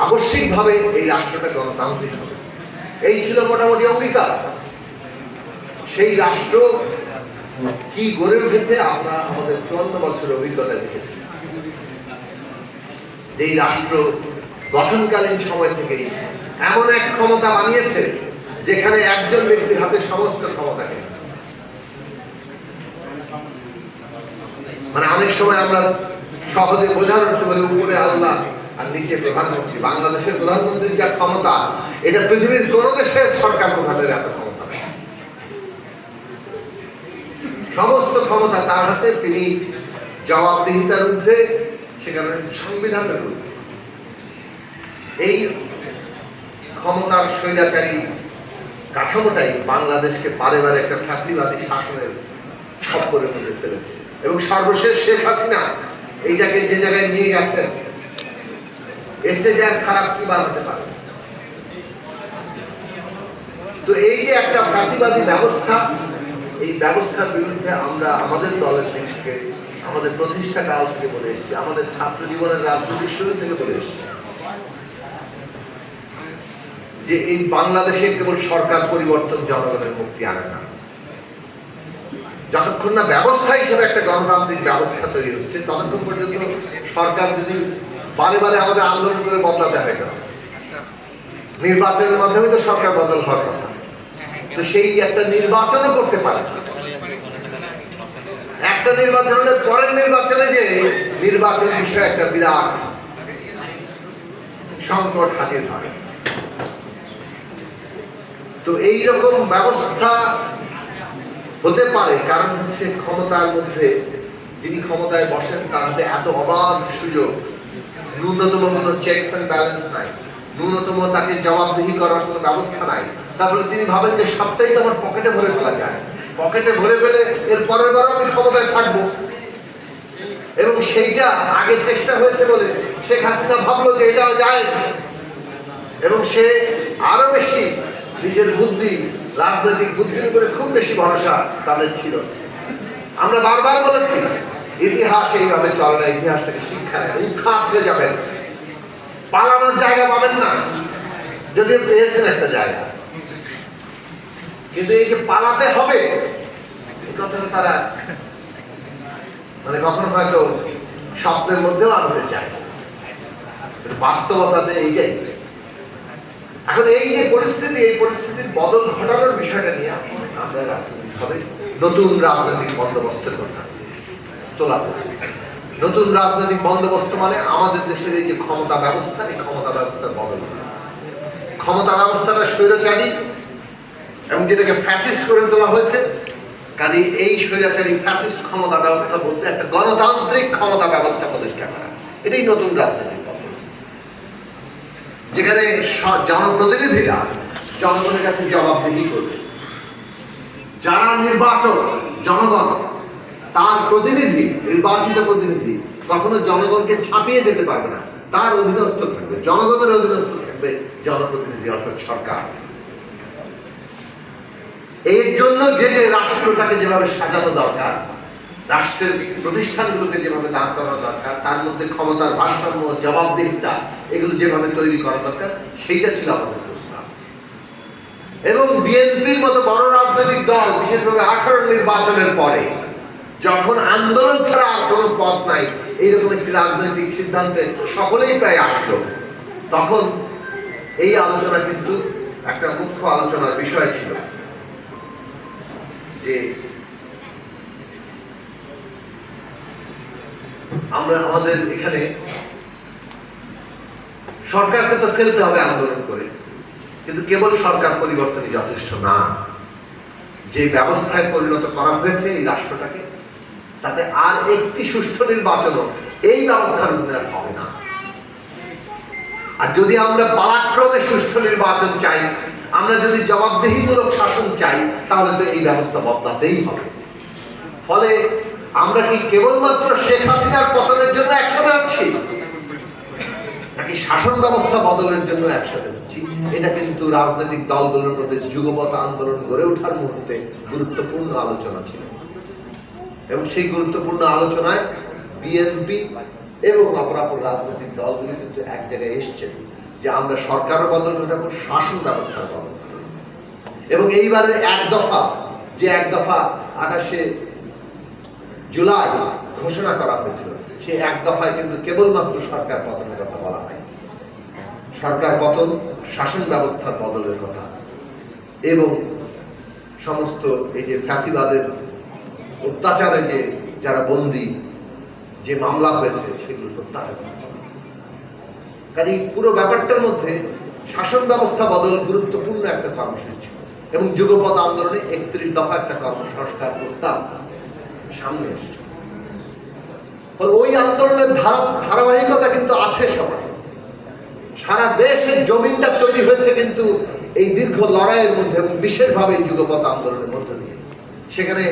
আবশ্যিকভাবে এই রাষ্ট্রটা গণতান্ত্রিক হবে, এই ছিল মোটামুটি অঙ্গীকার। সেই রাষ্ট্র কি গড়ে উঠেছে আমরা আমাদের 54 বছরের অভিজ্ঞতা দেখেছি। এই রাষ্ট্র গঠনকালীন সময় থেকেই এমন এক ক্ষমতা বানিয়েছে যেখানে একজন ব্যক্তির হাতে সমস্ত ক্ষমতাকে, মানে অনেক সময় আমরা সহজে বোঝানোর বলে উপরে আল্লাহ আর নিচে প্রধানমন্ত্রী। বাংলাদেশের প্রধানমন্ত্রীর যা ক্ষমতা, এটা পৃথিবীর কোন দেশের সরকার প্রধানের এত ক্ষমতা নেই। সমস্ত ক্ষমতা তার হাতে, তিনি জবাবদিহিতার ঊর্ধ্বে, সেখানে সংবিধানের ঊর্ধ্বে। এই ক্ষমতার স্বৈরাচারী কাঠামোটাই বাংলাদেশকে বারে বারে একটা ফ্যাসিবাদী শাসনের খপ্পরের মধ্যে ফেলেছে, এবং সর্বশেষ শেখ হাসিনা এইটাকে যে জায়গায় নিয়ে গেছেন, এর চেয়ে আর খারাপ কি বানাতে পারে? তো এই যে একটা ফ্যাসিবাদী ব্যবস্থা, এই ব্যবস্থার বিরুদ্ধে আমরা আমাদের দলের দিক থেকে, আমাদের প্রতিষ্ঠা কাল থেকে বলে এসেছি, আমাদের ছাত্র জীবনের রাজনীতির শুরু থেকে বলে এসেছি যে এই বাংলাদেশে কেবল সরকার পরিবর্তন জনগণের মুক্তি আনে না। যতক্ষণ না ব্যবস্থা হিসেবে একটা গণতান্ত্রিক ব্যবস্থা তৈরি হচ্ছে, ততক্ষণ পর্যন্ত সরকার যদি বারে বারে আমাদের আন্দোলন করে বদলাতে হয় না, নির্বাচনের মাধ্যমে তো সরকার বদল হওয়ার কথা, তো সেই একটা নির্বাচনও করতে পারে। একটা নির্বাচন হলে পরের নির্বাচনে যে নির্বাচন বিষয়ে একটা বিরাট সংকট হাজির হয়। তো এইরকম ব্যবস্থা হতে পারে কারণ হচ্ছে ক্ষমতার মধ্যে যিনি ক্ষমতায় বসেন তার হাতে এত অবাধ সুযোগ, ন্যূনতম কোনো চেকস এন্ড ব্যালেন্স নাই, ন্যূনতম তাকে জবাবদিহি করার কোনো ব্যবস্থা নাই। তারপরে তিনি ভাবেন যে সবটাই তো আমার পকেটে ভরে ফেলা যায়, পকেটে ভরে ফেলে এর পরের বারও আমি ক্ষমতায় থাকবো। এবং সেইটা আগে চেষ্টা হয়েছে বলে শেখ হাসিনা ভাবলো যে এটাও যায়, এবং সে আরো বেশি নিজের বুদ্ধি, রাজনৈতিক বুদ্ধির উপরে খুব বেশি ভরসা তাদের ছিল। আমরা বারবার বলেছি ইতিহাস এইভাবে চলে না, ইতিহাস থেকে শিক্ষা নেন, উৎখাত হয়ে যাবেন, পালানোর জায়গা পাবেন না, যদিও পেয়েছেন একটা জায়গা, কিন্তু এই যে পালাতে হবে এই কথাটা তারা মানে কখনো হয়তো স্বপ্নের মধ্যেও আনতে চায়, বাস্তবতাতে এইটাই। এখন এই যে পরিস্থিতি, এই পরিস্থিতির বদল ঘটানোর বিষয়টা নিয়ে আমরা রাজনৈতিকভাবে নতুন রাজনৈতিক বন্দোবস্তের কথা তোলা হচ্ছে। নতুন রাজনৈতিক বন্দোবস্ত মানে আমাদের দেশের এই যে ক্ষমতা ব্যবস্থা, এই ক্ষমতা ব্যবস্থার বদল। ক্ষমতা ব্যবস্থাটা স্বৈরাচারী এবং যেটাকে ফ্যাসিস্ট করে তোলা হয়েছে, কাজে এই স্বৈরাচারী ফ্যাসিস্ট ক্ষমতা ব্যবস্থা বলতে একটা গণতান্ত্রিক ক্ষমতা ব্যবস্থা প্রতিষ্ঠা করা, এটাই নতুন রাজনৈতিক, যেখানে জনপ্রতিনিধিরা জনগণের কাছে জবাবদিহি করবে। যারা নির্বাচক জনগণ, তার প্রতিনিধি, নির্বাচিত প্রতিনিধি কখনো জনগণকে ছাপিয়ে যেতে পারবে না, তার অধীনস্থ থাকবে, জনগণের অধীনস্থ থাকবে জনপ্রতিনিধি অর্থাৎ সরকার। এর জন্য যে যে রাষ্ট্রটাকে যেভাবে সাজানো দরকার, রাষ্ট্রের প্রতিষ্ঠানগুলোকে যেভাবে দাঁড় করানো দরকার, তার মধ্যে ক্ষমতার ভারসাম্য, জবাবদিহিতা এগুলো যেভাবে তৈরি করা দরকার, সেইটা ছিল আমাদের প্রস্তাব। এবং বিএনপির মতো বড় রাজনৈতিক দল বিশেষভাবে 18 নির্বাচনের পরে যখন আন্দোলন ছাড়া আর কোনো পথ নাই, এইরকম একটি রাজনৈতিক সিদ্ধান্তে সকলেই প্রায় আসলো, তখন এই আলোচনা কিন্তু একটা মুখ্য আলোচনার বিষয় ছিল যে আমরা আমাদের এখানে সরকারকে তো ফেলতে হবে আন্দোলন করে, কিন্তু কেবল সরকার পরিবর্তনই যথেষ্ট না। যে ব্যবস্থায় পরিণত করা হয়েছে এই রাষ্ট্রটাকে, তাতে আর একটি সুষ্ঠু নির্বাচনও এই ব্যবস্থার উন্নয়ন হবে না। আর যদি আমরা পালাক্রমে সুষ্ঠু নির্বাচন চাই, আমরা যদি জবাবদিহিমূলক শাসন চাই, তাহলে তো এই ব্যবস্থা বদলাতেই হবে। ফলে আমরা কি কেবলমাত্র শেখ হাসিনার পতনের জন্য একসাথে হচ্ছি, নাকি শাসন ব্যবস্থা বদলের জন্য একসাথে হচ্ছি? এটা কিন্তু রাজনৈতিক দলগুলোর মধ্যে যুগপৎ আন্দোলন গড়ে ওঠার মুহূর্তে গুরুত্বপূর্ণ আলোচনা ছিল। এবং সেই গুরুত্বপূর্ণ আলোচনায় বিএনপি এবং অপরাপর রাজনৈতিক দলগুলি কিন্তু এক জায়গায় এসছে। যে আমরা সরকারের বদল ঘটাবো, শাসন ব্যবস্থার বদল ঘটাবো। এবং এইবারের এক দফা, যে এক দফা 28শে জুলাই ঘোষণা করা হয়েছিল, সেই এক দফায় কিন্তু কেবলমাত্র সরকার পতনের কথা বলা হয়। সরকার পতন, শাসন ব্যবস্থার বদলের কথা এবং সমস্ত এই যে ফ্যাসিবাদের অত্যাচারে যে যারা বন্দী, যে মামলা হয়েছে সেগুলো প্রত্যাহার। কাজেই পুরো ব্যাপারটার মধ্যে শাসন ব্যবস্থা বদল গুরুত্বপূর্ণ একটা কর্মসূচি এবং যুগপৎ আন্দোলনে 31 দফা একটা কর্মসংস্কার প্রস্তাব সামনে এসেছে। ওই আন্দোলনের ধারাবাহিকতা কিন্তু আছে সবাই। সারা দেশের জমিনটা তৈরি হয়েছে কিন্তু এই দীর্ঘ লড়াইয়ের মধ্যে এবং বিশেষভাবে এই যুগপৎ আন্দোলনের মধ্যে দিয়ে। সেখানে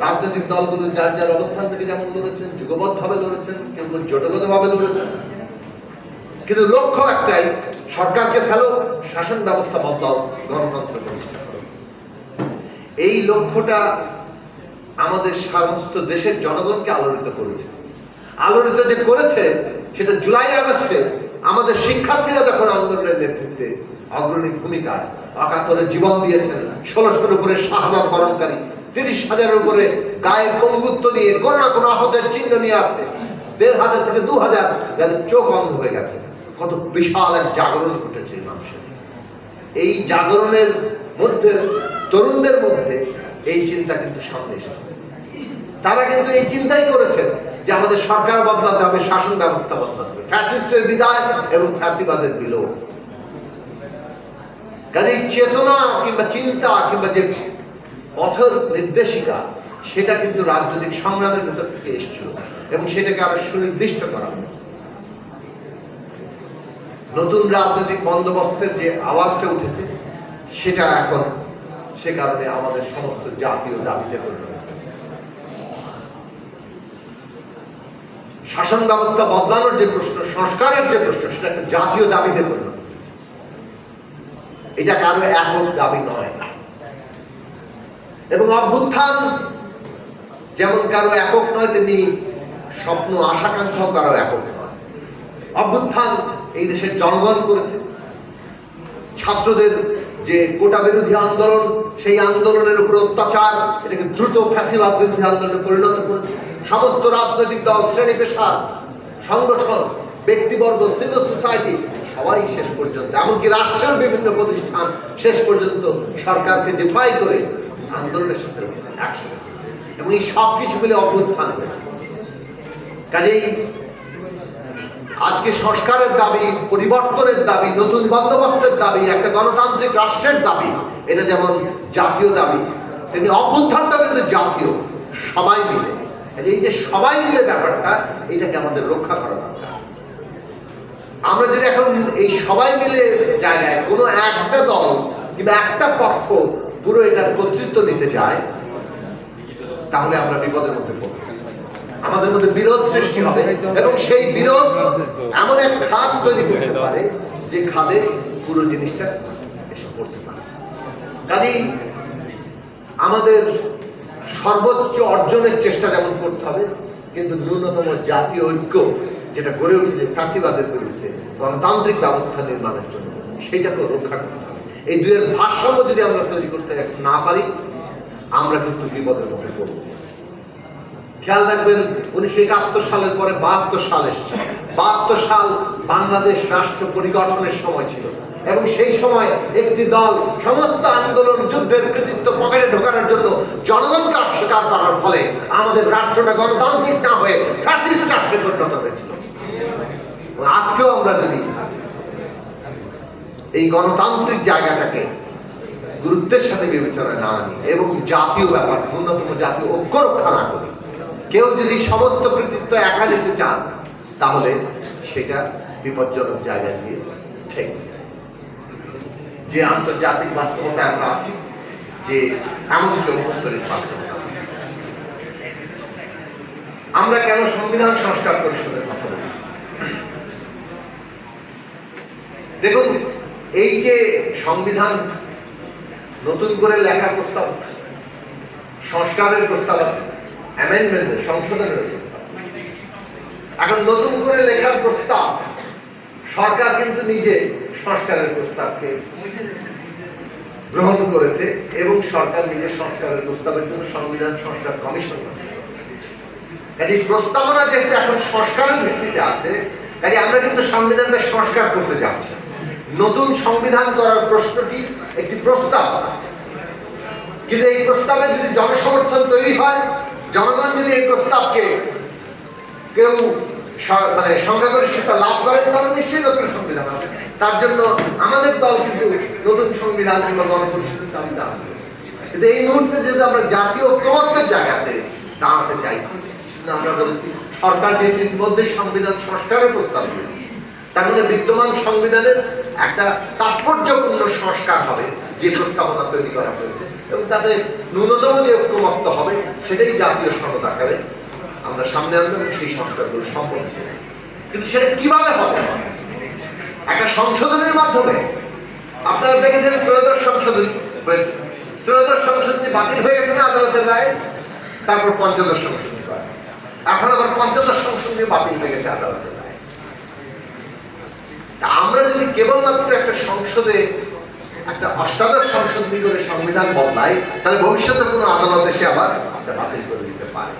রাজনৈতিক দলগুলো যার যার অবস্থান থেকে যেমন লড়েছেন, যুগবদ্ধভাবে লড়েছেন, কেউ জোটগতভাবে লড়েছেন, কিন্তু লক্ষ্য একটাই, সরকারকে ফেলো, শাসন ব্যবস্থা বদলাও, গণতন্ত্র প্রতিষ্ঠা করো। এই লক্ষ্যটা আমাদের সমস্ত দেশের জনগণকে আলোড়িত করেছে। আলোড়িত যে করেছে সেটা জুলাই আগস্টে আমাদের শিক্ষার্থীরা যখন আন্দোলনের নেতৃত্বে অগ্রণী ভূমিকায় অকাতরে জীবন দিয়েছেন, 1600-র উপরে শাহাদাত বরণকারী, 30,000-এর উপরে গায়ের পঙ্গুত্ব নিয়ে কোনো না কোনো আহতের চিহ্ন নিয়ে আছে, 1,500 থেকে 2,000 যাদের চোখ অন্ধ হয়ে গেছে। কত বিশাল এক জাগরণ ঘটেছে মানুষের। এই জাগরণের মধ্যে, তরুণদের মধ্যে এই চিন্তা কিন্তু সামনে এসেছে। তারা কিন্তু এই চিন্তাই করেছেন যে আমাদের সরকার বদলাতে হবে, শাসন ব্যবস্থা বদলাতে হবে, ফ্যাসিস্টের বিদায় এবং ফ্যাসিবাদের বিলোপ। কাজেই চেতনা কিংবা চিন্তা কিংবা যে পথের নির্দেশিকা, সেটা কিন্তু রাজনৈতিক সংগ্রামের ভেতর থেকে এসেছিল এবং সেটাকে আরো সুনির্দিষ্ট করা হয়েছে। নতুন রাজনৈতিক বন্দোবস্তের যে আওয়াজটা উঠেছে সেটা এখন সে কারণে আমাদের সমস্ত জাতীয় দাবিতে পরিণত হয়েছে। শাসন ব্যবস্থা বদলানোর যে প্রশ্ন, সংস্কারের যে প্রশ্ন, সেটা একটা জাতীয় দাবিতে পরিণত হয়েছে। এটা কারো একক দাবি নয়। এবং অভ্যুত্থান যেমন কারো একক নয়, তেমনি স্বপ্ন আশাকাঙ্ক্ষাও কারো একক নয়। অভ্যুত্থান এই দেশের জনগণ করেছে। ছাত্রদের যে কোটা বিরোধী আন্দোলন, সেই আন্দোলনের উপর অত্যাচার, এটাকে দ্রুত ফ্যাসিবাদ বিরোধী আন্দোলনে পরিণত করেছে। সমস্ত রাজনৈতিক দল, শ্রেণী পেশা, সংগঠন, ব্যক্তিবর্গ, সিভিল সোসাইটি সবাই শেষ পর্যন্ত, এমনকি রাষ্ট্রের বিভিন্ন প্রতিষ্ঠান শেষ পর্যন্ত সরকারকে ডিফাই করে আন্দোলনের সাথে একসাথে হয়েছে এবং এই সব কিছু মিলে অভ্যুত্থান হয়েছে। কাজেই আজকে সংস্কারের দাবি, পরিবর্তনের দাবি, নতুন বন্দোবস্তের দাবি, একটা গণতান্ত্রিক রাষ্ট্রের দাবি, এটা যেমন জাতীয় দাবি, তেমনি অভ্যুত্থানটা কিন্তু জাতীয়, সবাই মিলে। এই যে সবাই মিলে ব্যাপারটা, এটাকে আমাদের রক্ষা করা দরকার। আমরা যদি এখন এই সবাই মিলে জায়গায় কোনো একটা দল কিংবা একটা পক্ষ পুরো এটার কর্তৃত্ব নিতে যায়, তাহলে আমরা বিপদের মধ্যে পড়ব। আমাদের মধ্যে বিরোধ সৃষ্টি হবে এবং সেই বিরোধ এমন এক খাদ তৈরি করতে পারে যে খাদে পুরো জিনিসটা এসে পড়তে পারে। কাজেই আমাদের সর্বোচ্চ অর্জনের চেষ্টা যেমন করতে হবে, কিন্তু ন্যূনতম জাতীয় ঐক্য যেটা গড়ে উঠেছে ফ্যাসিবাদের বিরুদ্ধে গণতান্ত্রিক ব্যবস্থা নির্মাণের জন্য, সেইটাকেও রক্ষা করতে হবে। এই দুয়ের ভারসাম্য যদি আমরা তৈরি করতে না পারি, আমরা কিন্তু বিপদের মধ্যে পড়ব। খেয়াল রাখবেন, 1971 সালের পরে 72 সাল এসেছে। 72 সাল বাংলাদেশ রাষ্ট্র পরিগঠনের সময় ছিল এবং সেই সময় একটি দল সমস্ত আন্দোলন, যুদ্ধের কৃতিত্ব পকেটে ঢোকানোর জন্য জনগণকে অস্বীকার করার ফলে আমাদের রাষ্ট্রটা গণতান্ত্রিক না হয়ে ফ্যাসিস্ট রাষ্ট্রে পরিণত হয়েছিল। আজকেও আমরা যদি এই গণতান্ত্রিক জায়গাটাকে গুরুত্বের সাথে বিবেচনায় না আনি এবং জাতীয় ব্যাপার, ন্যূনতম জাতীয় ঐক্য রক্ষা না করি, কেউ যদি সমস্ত কৃতিত্ব একা নিতে চান, তাহলে সেটা বিপজ্জনক জায়গায় গিয়ে ঠেকবে। যে আন্তর্জাতিক বাস্তবতা আমরা আছি, যে এমনকি অভ্যন্তরীণ বাস্তবতা, আমরা কেন সংবিধান সংস্কার পরিষদের কথা বলছি? দেখুন, এই যে সংবিধান নতুন করে লেখার প্রস্তাব, সংস্কারের প্রস্তাব আছে, অ্যামেন্ডমেন্টের, সংশোধনের প্রস্তাব। এখন নতুন করে লেখার প্রস্তাব সরকার কিন্তু নিজে সংস্কারের প্রস্তাবকে গ্রহণ করেছে এবং সরকার নিজের সংস্কারের প্রস্তাবের জন্য সংবিধান সংস্কার কমিশন গঠন করেছে। কাজে প্রস্তাবনা যেহেতু এখন সংস্কারের ভিত্তিতে আছে, কাজে আমরা কিন্তু সংবিধানটা সংস্কার করতে যাচ্ছি। নতুন সংবিধান করার প্রশ্নটি একটি প্রস্তাব, কিন্তু এই প্রস্তাবে যদি জনসমর্থন তৈরি হয়, জনগণ যদি এই প্রস্তাবকে কেউ মানে সংখ্যাগরিষ্ঠতা লাভ করে, তাহলে নিশ্চয়ই নতুন সংবিধান হবে। তার জন্য আমাদের দল কিন্তু নতুন সংবিধান কিংবা গণপরিষদের দাবি দাঁড়াবে। কিন্তু এই মুহূর্তে যেহেতু আমরা জাতীয় ঐক্যমত্যের জায়গাতে দাঁড়াতে চাইছি, আমরা বলেছি সরকার যেহেতু ইতিমধ্যেই সংবিধান সংস্কারের প্রস্তাব দিয়েছে, তার মানে বিদ্যমান সংবিধানের একটা তাৎপর্যপূর্ণ সংস্কার হবে যে প্রস্তাবনা তৈরি করা হয়েছে, এবং তাতে ন্যূনতম যে ঐক্যমত্য হবে সেটাই জাতীয় সনদ আকারে আমরা সামনে আনবো এবং সেই সংস্কারগুলো সম্পন্ন করব। কিন্তু সেটা কিভাবে হবে? একটা সংশোধনের মাধ্যমে। আপনারা দেখেছেন ত্রয়োদশ সংশোধনী হয়েছে, ত্রয়োদশ সংশোধনী বাতিল হয়ে গেছে না আদালতের রায়, তারপর পঞ্চদশ সংশোধনী করা, এখন আবার পঞ্চদশ সংশোধনী বাতিল হয়ে গেছে আদালতের রায়। তা আমরা যদি কেবলমাত্র একটা সংসদে একটা অষ্টাদশ সংশোধনী করে সংবিধান বদলাই, তাহলে ভবিষ্যতে কোনো আদালত এসে আবার বাতিল করে দিতে পারে।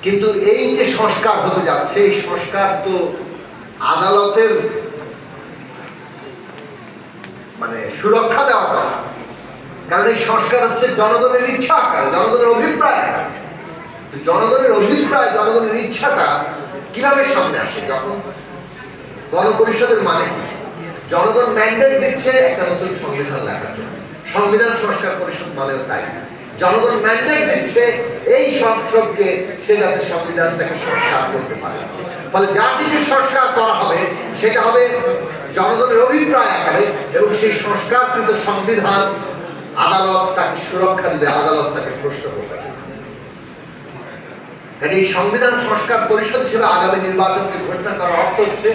কিন্তু এই যে সংস্কার হতে যাচ্ছে, এই সংস্কার তো আদালতের মানে সুরক্ষা দেওয়া কথা, কারণ এই সংস্কার হচ্ছে জনগণের ইচ্ছা আকার, জনগণের অভিপ্রায় আকার। জনগণের অভিপ্রায়, জনগণের ইচ্ছাটা কিভাবে সামনে আসে? যখন গণপরিষদের মানে জনগণ ম্যান্ডেট দিচ্ছে একটা নতুন সংবিধান লেখার জন্য, সংবিধান সংস্কার পরিষদ মানেও তাই। জনগণ ম্যান্ডেট দিচ্ছে এই সংসদকে সে যাতে সংবিধানটাকে সংস্কার করতে পারে। ফলে যা কিছু সংস্কার করা হবে সেটা হবে জনগণের অভিপ্রায় আকারে, এবং সেই সংস্কারকৃত সংবিধান আদালত তাকে সুরক্ষা দিবে, আদালত তাকে প্রশ্ন করবে। এই সংবিধান সংস্কার পরিষদ হিসেবে আগামী নির্বাচনকে ঘোষণা করার অর্থ হচ্ছে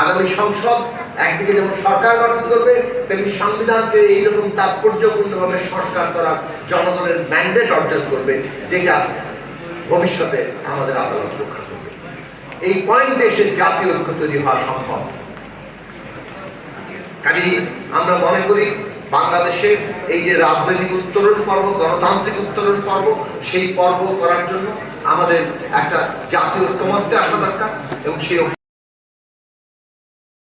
আগামী সংসদ একদিকে যেমন সরকার গঠন করবে, তেমনি সংবিধানকে এইরকম তাৎপর্যপূর্ণভাবে সংস্কার করার জনগণের ম্যান্ডেট অর্জন করবে, যেটা ভবিষ্যতে আমাদের আদালত রক্ষা করবে। এই পয়েন্টে এসে জাতীয় ঐক্য তৈরি হওয়া সম্ভব। কাজেই আমরা মনে করি বাংলাদেশে এই যে রাজনৈতিক উত্তরণ পর্ব, গণতান্ত্রিক উত্তরণ পর্ব, সেই পর্ব করার জন্য আমাদের একটা জাতীয় ঐক্যমত্যে আসা দরকার, এবং সেই